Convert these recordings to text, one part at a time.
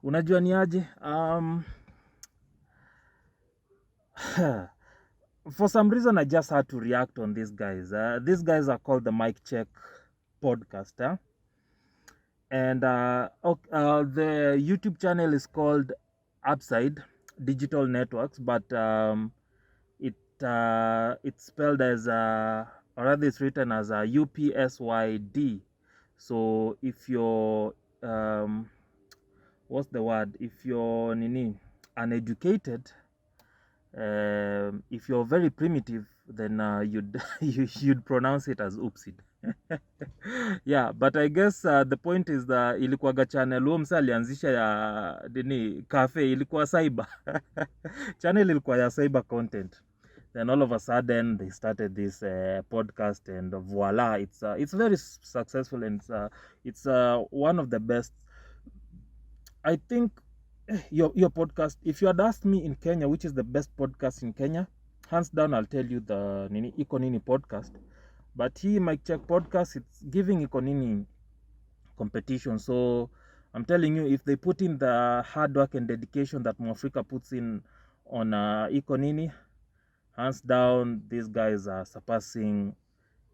Unajua ni aje? For some reason I just had to react on these guys. These guys are called the Mic Cheque Podcast. And the YouTube channel is called Upside Digital Networks, but it's spelled as or rather it's written as UPSYD. So if you're what's the word? If you're uneducated, if you're very primitive, then you'd pronounce it as oopsid. Yeah, but I guess the point is that ilikuwaga channel huo msa alianzisha ya cafe, ilikuwa cyber. Channel ilikuwa ya cyber content. Then all of a sudden they started this podcast, and voila, it's very successful, and it's one of the best. I think your podcast, if you had asked me in Kenya which is the best podcast in Kenya, hands down I'll tell you the Iko Nini podcast. But he Mic Cheque Podcast, it's giving Iko Nini competition. So I'm telling you, if they put in the hard work and dedication that Mwafrika puts in on Iko Nini, hands down these guys are surpassing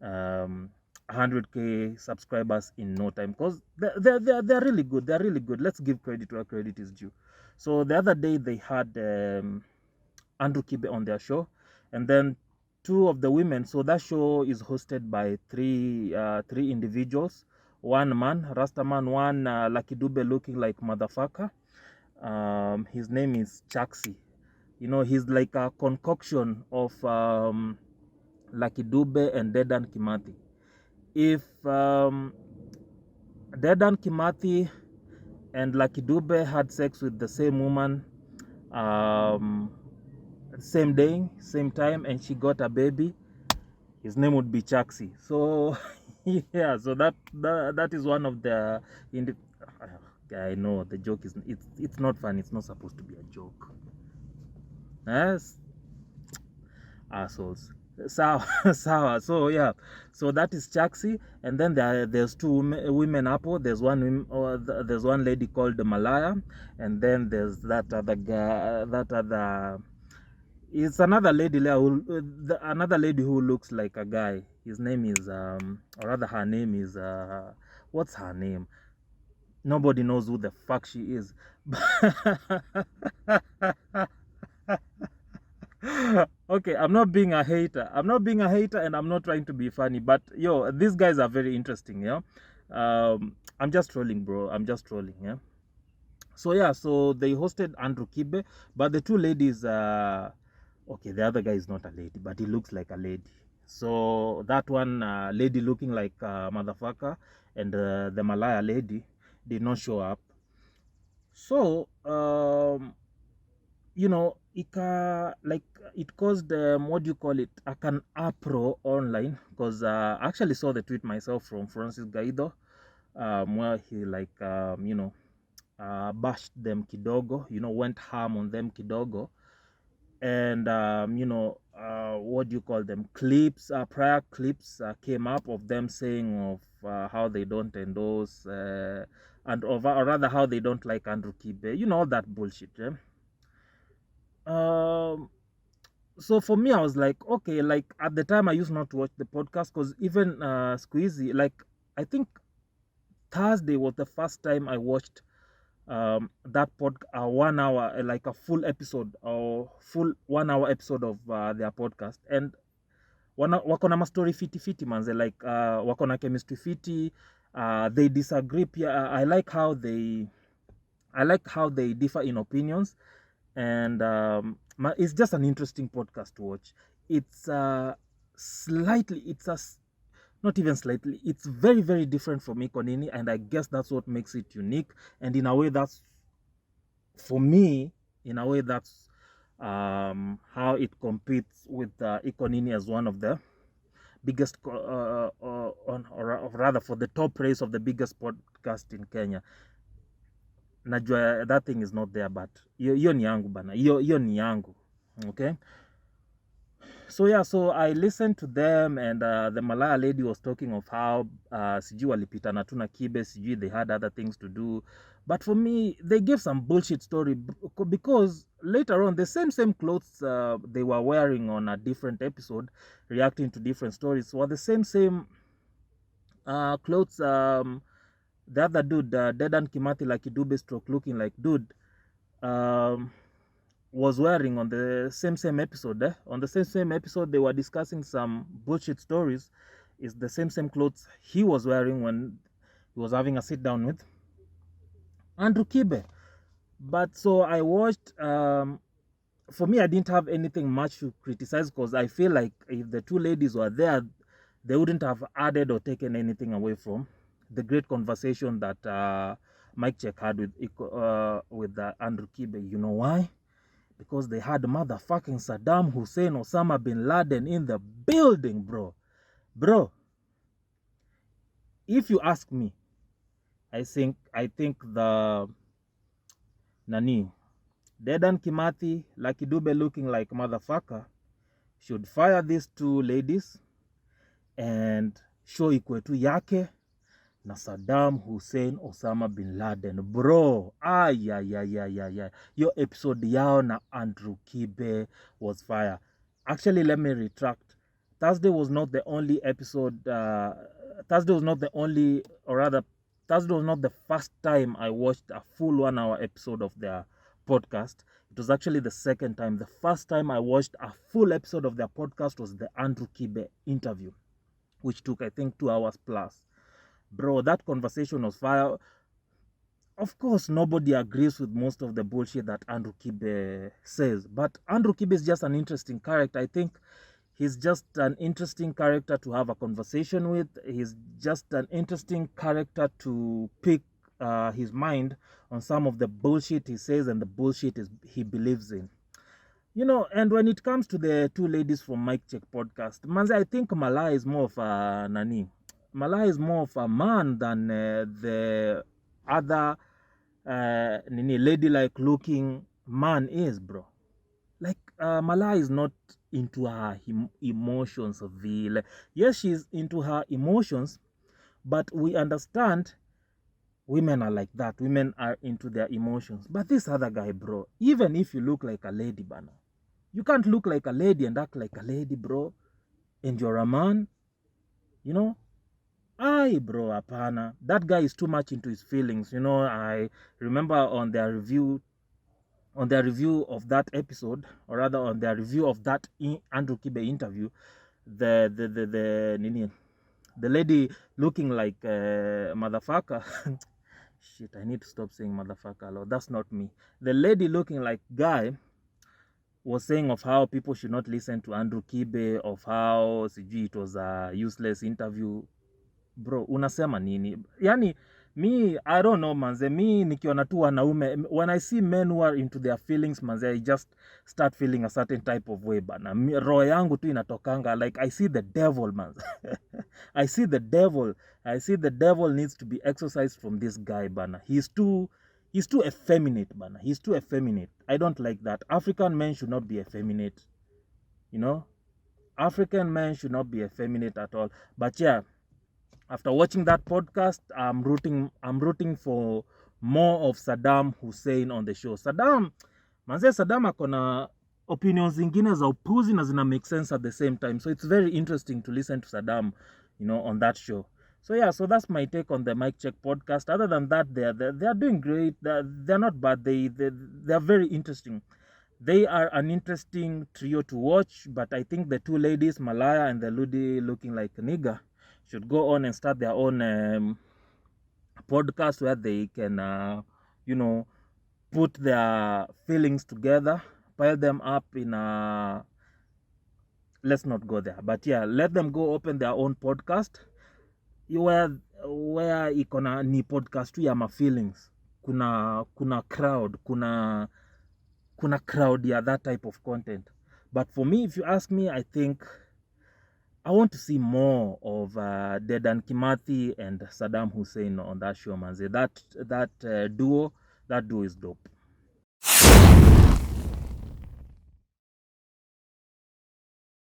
100k subscribers in no time, because they're really good. They're really good. Let's give credit where credit is due. So the other day they had Andrew Kibe on their show, and then two of the women. So that show is hosted by three individuals. One man, Rastaman, one Lucky Dube looking like motherfucker. His name is Chaxy. He's like a concoction of Lucky Dube and Dedan Kimathi. If Dedan Kimathi and Lucky Dube had sex with the same woman, same day, same time, and she got a baby, his name would be Chaxy. So yeah, so that is one of the I know the joke is it's not fun. It's not supposed to be a joke. Yes, assholes. Sawa. So yeah, so that is Chaxy, and then there's two women up. There's one lady called Mariah, and then there's that other guy. It's another lady another lady who looks like a guy. His name is or rather her name is what's her name? Nobody knows who the fuck she is. Okay, I'm not being a hater, and I'm not trying to be funny, but these guys are very interesting. I'm just trolling, bro. Yeah. So they hosted Andrew Kibe, but the two ladies, okay, the other guy is not a lady, but he looks like a lady. So that one lady looking like a motherfucker, and the Malaya lady did not show up. So it caused what do you call it, an uproar online, because I actually saw the tweet myself from Francis Gaido, where he bashed them kidogo, went ham on them kidogo, and what do you call them, prior clips came up of them saying of how they don't endorse or rather how they don't like Andrew Kibe, all that bullshit. So for me, I was like, okay, like at the time I used not to watch the podcast, because even Squeezy, like I think Thursday was the first time I watched that 1 hour, like a full episode or full 1 hour episode of their podcast, and wako na story fiti manze, like wako na chemistry fiti. They disagree. I like how they differ in opinions, and it's just an interesting podcast to watch. It's not even slightly, it's very, very different from Iko Nini, and I guess that's what makes it unique. And in a way, that's, for me, how it competes with Iko Nini as one of the biggest, or rather for the top race of the biggest podcast in Kenya. Najua that thing is not there, but hiyo ni yangu bana, hiyo ni yangu. Okay, so I listened to them, and the Malaya lady was talking of how sijui walipitana tu na Kibe, sijui they had other things to do. But for me, they gave some bullshit story because later on, the same clothes they were wearing on a different episode, reacting to different stories, were the same clothes the other dude, Dedan Kimathi like Dube stroke looking like dude, was wearing on the same episode. On the same episode, they were discussing some bullshit stories. It's the same clothes he was wearing when he was having a sit down with Andrew Kibe. But so I watched. For me, I didn't have anything much to criticize because I feel like if the two ladies were there, they wouldn't have added or taken anything away from the great conversation that Mic Cheque had with Andrew Kibe. You know why? Because they had motherfucking Saddam Hussein, Osama bin Laden in the building, bro. Bro, if you ask me, I think the Nani, Dedan Kimathi, Lucky Dube looking like motherfucker, should fire these two ladies and show ikwetu yake na Saddam Hussein Osama bin Laden. Bro, your episode yao na Andrew Kibe was fire. Actually, let me retract. Thursday was not the only episode. Thursday was not the only, or rather, Thursday was not the first time I watched a full 1 hour episode of their podcast. It was actually the second time. The first time I watched a full episode of their podcast was the Andrew Kibe interview, which took, I think, 2 hours plus. Bro, that conversation was fire. Of course, nobody agrees with most of the bullshit that Andrew Kibe says, but Andrew Kibe is just an interesting character. I think he's just an interesting character to have a conversation with. He's just an interesting character to pick his mind on some of the bullshit he says and the bullshit he believes in. You know, and when it comes to the two ladies from Mic Cheque Podcast, manze, I think Malaya is more of a nani. Malaya is more of a man than the other ladylike looking man is, bro. Like Malaya is not into her emotions of yes, she's into her emotions, but we understand women are like that. Women are into their emotions. But this other guy, bro, even if you look like a lady, bana, you can't look like a lady and act like a lady, bro, and you're a man, you know. Aye, bro, apana. That guy is too much into his feelings. You know, I remember on their review of that episode, or rather on their review of that Andrew Kibe interview, the lady looking like motherfucker. Shit, I need to stop saying motherfucker. Lord, that's not me. The lady looking like guy was saying of how people should not listen to Andrew Kibe, of how it was a useless interview. Bro, unasema nini? Yani, me, I don't know, manze. Me, nikiona tu wanaume, when I see men who are into their feelings, manze, I just start feeling a certain type of way, bana. Roho yangu tu inatokanga, like, I see the devil, manze. I see the devil. I see the devil needs to be exorcised from this guy, bana. He's too effeminate, bana. He's too effeminate. I don't like that. African men should not be effeminate. You know? African men should not be effeminate at all. But yeah, after watching that podcast, I'm rooting for more of Saddam Hussein on the show. Saddam akona opinions zingine za upuzi na zina make sense at the same time. So it's very interesting to listen to Saddam, you know, on that show. So yeah, so that's my take on the Mic Cheque Podcast. Other than that, they're doing great. They're not bad. They're very interesting. They are an interesting trio to watch, but I think the two ladies, Malaya and the Ludi looking like a nigga, should go on and start their own podcast where they can, you know, put their feelings together, pile them up in a... Let's not go there. But yeah, let them go open their own podcast where ikona ni podcast tu ya ma feelings. Kuna crowd, kuna crowd ya that type of content. But for me, if you ask me, I think I want to see more of Dedan Kimathi and Saddam Hussein on that show, man. That duo is dope.